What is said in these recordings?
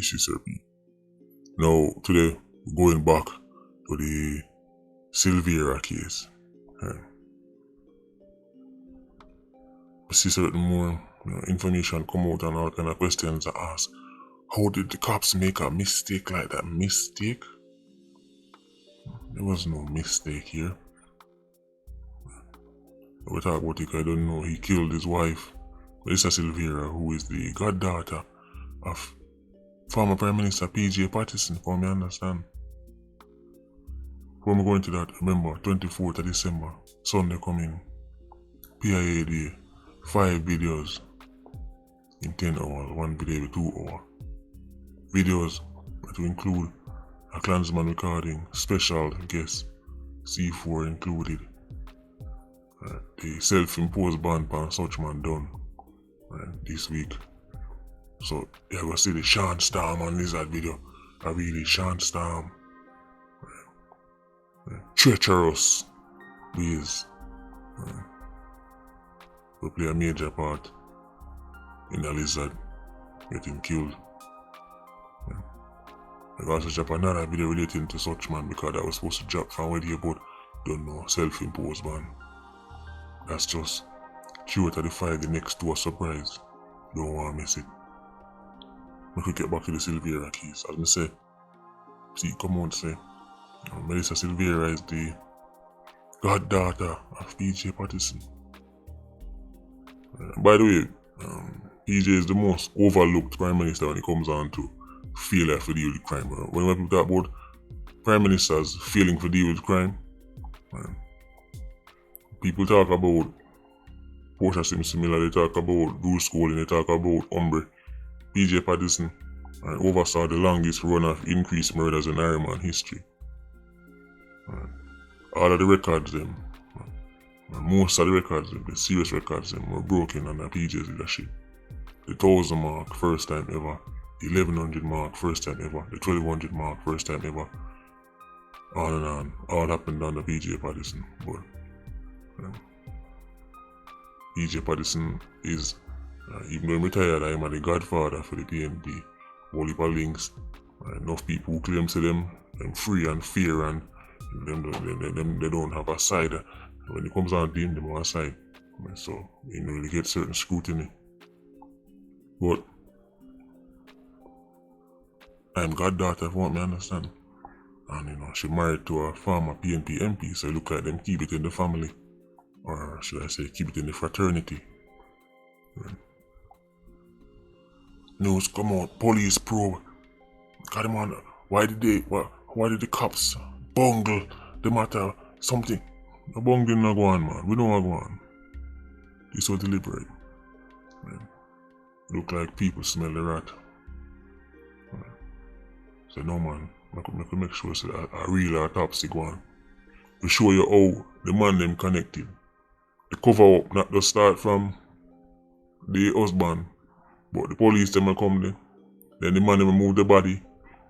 This is Serpy. Now, today, we're going back to the Silvera case. I see certain more information come out and all kind of questions are asked. How did the cops make a mistake like that? Mistake? There was no mistake here. We talk about it, I don't know. He killed his wife, Melissa Silvera, who is the goddaughter of former Prime Minister P.J. Patterson, for me understand. Before we go into that, remember, 24th of December, Sunday coming, PIA Day, 5 videos in 10 hours, 1 video every 2 hours. Videos that will include a Klansman recording, special guest, C4 included. The self-imposed ban on such man done this week. So you're gonna see the Sean Storm on Lizard video. I really Sean Storm. Treacherous ways will play a major part in the Lizard getting killed. I also drop another video relating to such man because I was supposed to drop from where but don't know, self-imposed ban. That's just true to the 5 the next to a surprise. Don't want to miss it. We could get back to the Silvera case. As I say, see, come on, say, Melissa Silvera is the goddaughter of P.J. Patterson. By the way, P.J. is the most overlooked Prime Minister when it comes on to failure to deal with crime. When people talk about Prime Ministers failing to deal with crime, people talk about Portia Simpson Miller, they talk about Bruce Golding, they talk about Umbre. P.J. Patterson oversaw the longest run of increased murders in Ironman history. All of the records, most of the records, the serious records, were broken under PJ's leadership. The 1,000 mark, first time ever. The 1,100 mark, first time ever. The 1,200 mark, first time ever. On and on. All happened under P.J. Patterson. But P.J. Patterson is, even though he retired, I am the godfather for the PNP. Whole heap of links. Enough people who claim to them free and fair and they don't have a side. When it comes on to him, they have a side. So, you know, they get certain scrutiny. But I'm goddaughter, if you want me to understand. And you know, she married to a former PNP MP, so it look like them keep it in the family. Or should I say, keep it in the fraternity. News come out, police probe. God, man, why did the cops bungle the matter? Something. The bungling not go on, man. We don't want to go on. This was deliberate. Look like people smell the rat. So no, man, I could make sure so that a real autopsy go on. To show you how the man them connected. The cover up not just start from the husband, but the police them will come there. Then the man them move the body.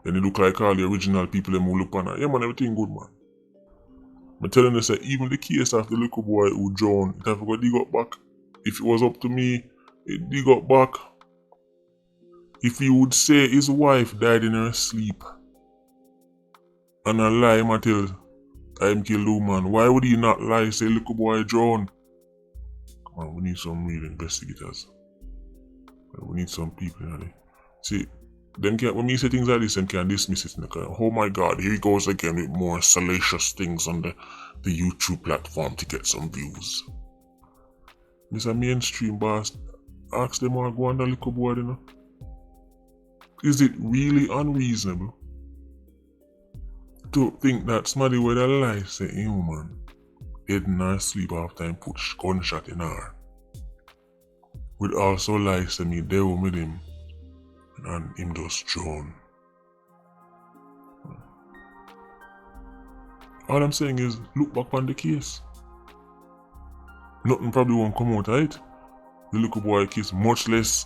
Then they look like all the original people them who look on her. Yeah, man, everything good, man. I'm telling you, say, even the case of the little boy who drowned, it have to go dig up back. If it was up to me, it dig up back. If he would say his wife died in her sleep and a lie him tell I'm killed the woman, why would he not lie say little boy drowned? Come on, we need some real investigators. We need some people in there. See, them can, when we say things like this, them can dismiss it. Oh my God, here he goes again with more salacious things on the YouTube platform to get some views. This a mainstream boss. Ask them what go on the little boy, you know. Is it really unreasonable to think that somebody with a lie say a woman dead in her sleep after him put gunshot in her? Would also lie say me there with him and him just drown. All I'm saying is look back on the case. Nothing probably won't come out of it. The little boy case, much less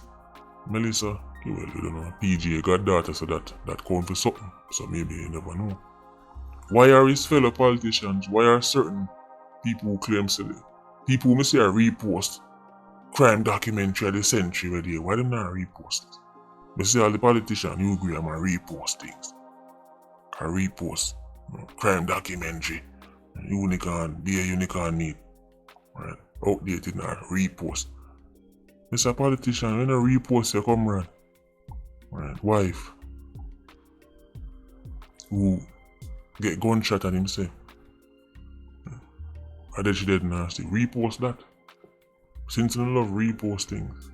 Melissa. Well, you don't know, PJ goddaughter, so that count for something. So maybe you never know. Why are his fellow politicians, why are certain people who claim to people who say a repost crime documentary of the century right there, why them not repost it? But see all the politicians, you agree, I'm going to repost things. I repost. Crime documentary. Unicorn, be a unicorn meat. Right? Outdated now, repost. Mr. Politician, when you repost your comrade, right? Wife, who get gunshot at himself. And then she dead nasty. Repost that. Since you don't love repost things.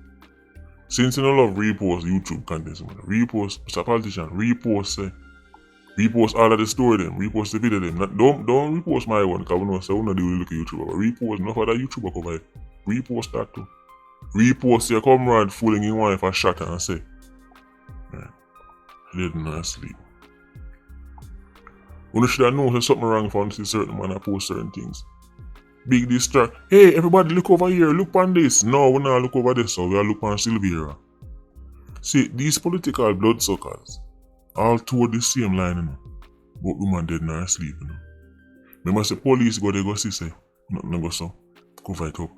Since you don't love repost YouTube content, repost, Mr. Politician, repost repost all of the story them, repost the video them. Don't repost my one, because we know so we don't do look at YouTuber, but repost enough of that YouTuber cover it. Repost that too. Repost your comrade fooling his wife a shot and say, right, dead and sleep. You should have known there's something wrong for see certain man that post certain things. Big distract. Hey, everybody look over here, look on this. No, we not look over this, so we look on Silvera. See, these political bloodsuckers all toward the same line, you know. But woman dead now asleep, you know. Remember say police go they go see say, nothing go so, cover it up.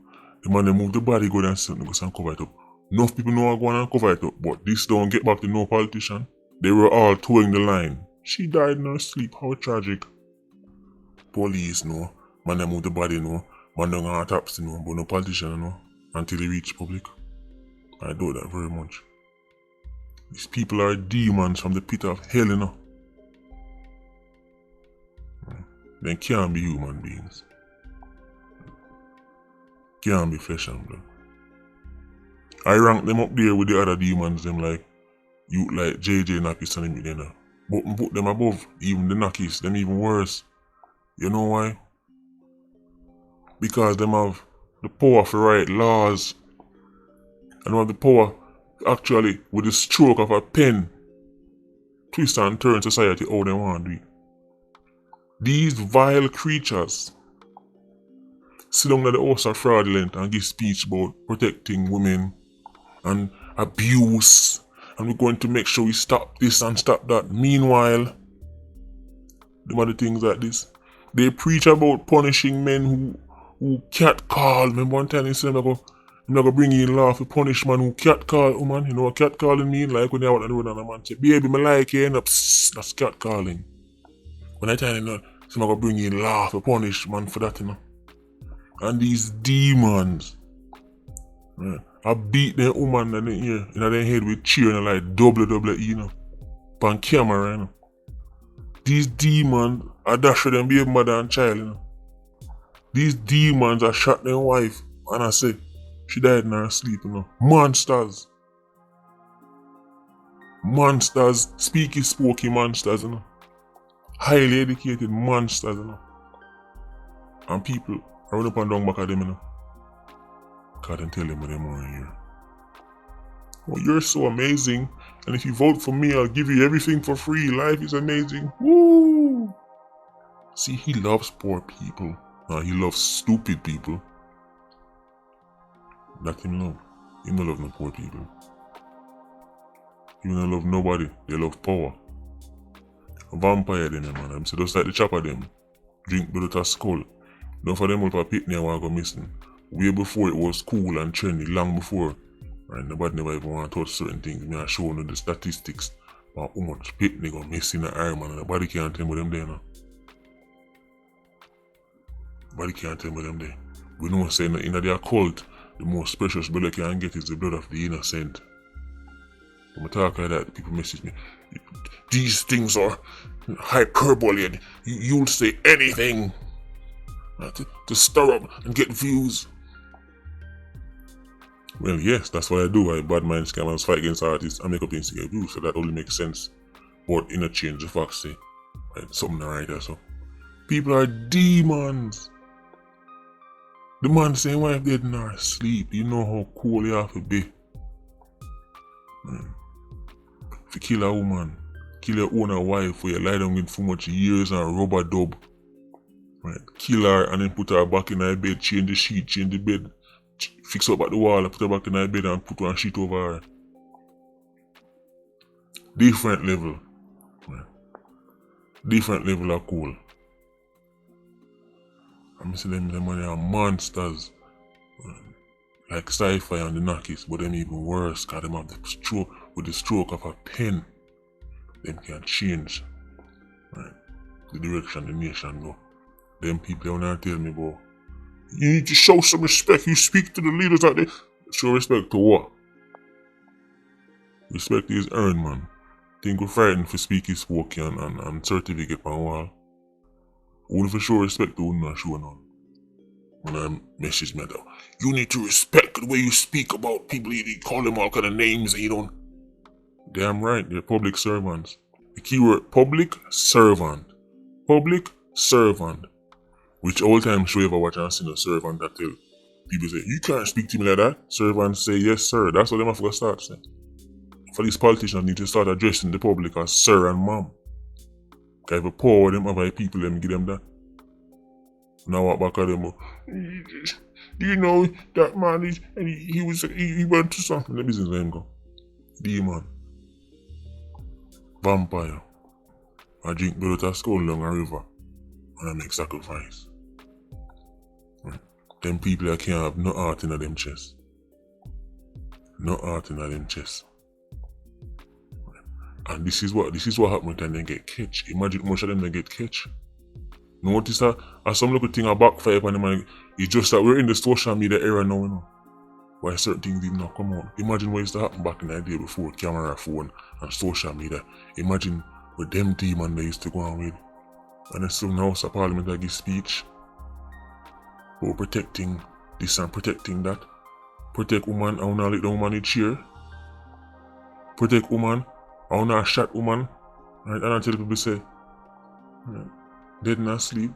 The man they move the body go down something go so and cover it up. Enough people know I go on and cover it up, but this don't get back to no politician. They were all towing the line. She died in her sleep, how tragic. Police know, man they move the body know, man don't have autopsy know, but no politician know, until they reach public. I do that very much. These people are demons from the pit of hell, you know. They can't be human beings. Can't be flesh and blood. I rank them up there with the other demons, them like JJ Nakis and them, you know. But put them above, even the Nakis, them even worse. You know why? Because them have the power to write laws. And have the power actually, with the stroke of a pen, twist and turn society how they want to do it. These vile creatures sit down at the house of fraudulent and give speech about protecting women and abuse, and we're going to make sure we stop this and stop that. Meanwhile, them are the things like this. They preach about punishing men who catcall. Remember one time they said, I'm not going to bring in law for punish man who catcall woman. You know what catcalling mean? Like when they out on the road and a man say, baby, me like you, end up, that's catcalling. When I tell you, I'm not going to bring in law for punish man for that, you know. And these demons, right, I beat them woman in the ear, in their head with cheering like WWE, you know, on camera, you know. These demons are dash them baby mother and child, you know. These demons are shot their wife, and I say, she died in her sleep, you know. Monsters. Monsters, spooky monsters, you know. Highly educated monsters, you know. And people run up and down back at them, you know. God and tell them what they want here. Oh, you're so amazing. And if you vote for me, I'll give you everything for free. Life is amazing. Woo! See, he loves poor people. No, he loves stupid people. That him love. He don't love no poor people. He don't love nobody. They love power. A vampire them, man. So just like the chopper them. Drink blood out of skull. Don't for them up a picnic and want to go missing. Way before it was cool and trendy, long before. Right? Nobody never even want to touch certain things. Me I show you the statistics about how much picnic go missing in the air, man. Nobody can't tell me them there now. Nobody can't tell me them there. We know saying in their cult, the most precious blood they can get is the blood of the innocent. When I talk like that, people message me. These things are hyperbole and you'll say anything to stir up and get views. Well, yes, that's what I do. I bad mind scammers, fight against artists, and make up things to get views, so that only makes sense. But in a change of facts, say, right, something right there, so. People are demons. The man saying wife dead in her sleep. You know how cool you have to be. If you kill a woman, kill your own wife, or you lie down with too much years and rubber dub. Right? Kill her and then put her back in her bed, change the sheet, change the bed, fix up at the wall, put her back in her bed and put one sheet over her. Different level. Right? Different level of cool. I'm saying them are monsters. Like sci-fi and the Nakis, but them even worse, cause them have the stroke. with the stroke of a pen, them can change, right, the direction the nation go. Them people wanna tell me, boy, you need to show some respect. You speak to the leaders out there. Show respect to what? Respect is earned, man. Think we're frightened for speak his spoke and certificate on wall. Only for show respect to not show none. When I message me though, you need to respect the way you speak about people. You call them all kind of names and you don't. Damn right, they're public servants. The keyword public servant. Public servant. Which all time show you ever watch and see a servant that tell people say, you can't speak to me like that. Servants say, yes sir. That's what them have to start saying. For these politicians need to start addressing the public as sir and mom. Because if a power them have people, them give them that. Now what back at them? Do you know that man is, and he went to something. The business let him go. Demon. Vampire. I drink blood out of skull along a river. And I make sacrifice. Right. Them people that can't have no heart in them chest. No heart in them chest. And this is what happens when they get catch. Imagine how much of them they get catch. Notice that as some little thing a backfire upon them, and it's just that we're in the social media era now, you know. Why certain things did not come out. Imagine what used to happen back in the day before camera, phone, and social media. Imagine with them demons they used to go on with. And then still now House of Parliament I give speech for protecting this and protecting that. Protect woman, I wanna let the woman in chair. Protect woman, I wanna shot woman. Right? And I tell people say, right, dead and asleep.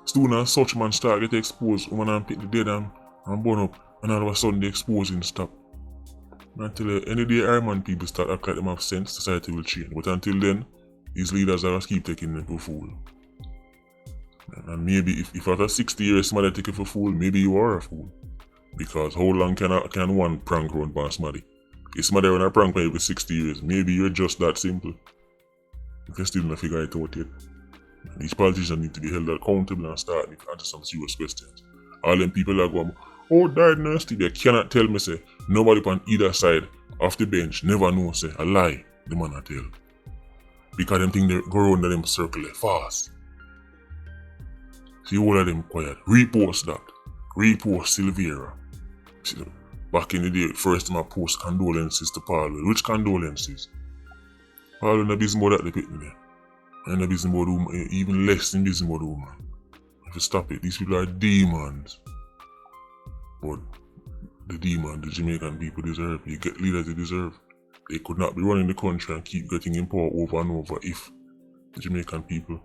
Soon as such man start get exposed, woman and pick the dead and burn up, and all of a sudden the exposing stop. And until any day Iron people start acting like them have sense, society will change. But until then, these leaders are just keep taking them for fool. And maybe if after 60 years somebody take you for fool, maybe you are a fool. Because how long can one prank run by somebody? If somebody run a prank by you for 60 years, maybe you're just that simple. You can still not figure it out yet. These politicians need to be held accountable and start to answer some serious questions. All them people that go, oh, dynasty, they cannot tell me, say, nobody on either side of the bench never know, say, a lie, the man I tell. Because them think they go around them circle fast. See all of them quiet. Repost that. Repost Silvera. See, back in the day, first time I post condolences to Paolo. Which condolences? Paolo in the business about that they pick me there. And the business about woman, even less in business about woman. If you stop it, these people are demons. But the demon, the Jamaican people deserve. You get leaders they deserve. They could not be running the country and keep getting in power over and over if the Jamaican people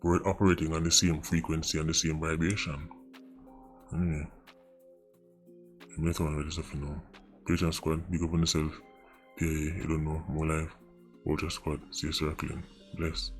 were operating on the same frequency and the same vibration. Anyway, I'm not one of this stuff, you know. Patreon squad, big up on yourself. Yeah, you don't know, more life. Vulture squad, see you circling. Bless.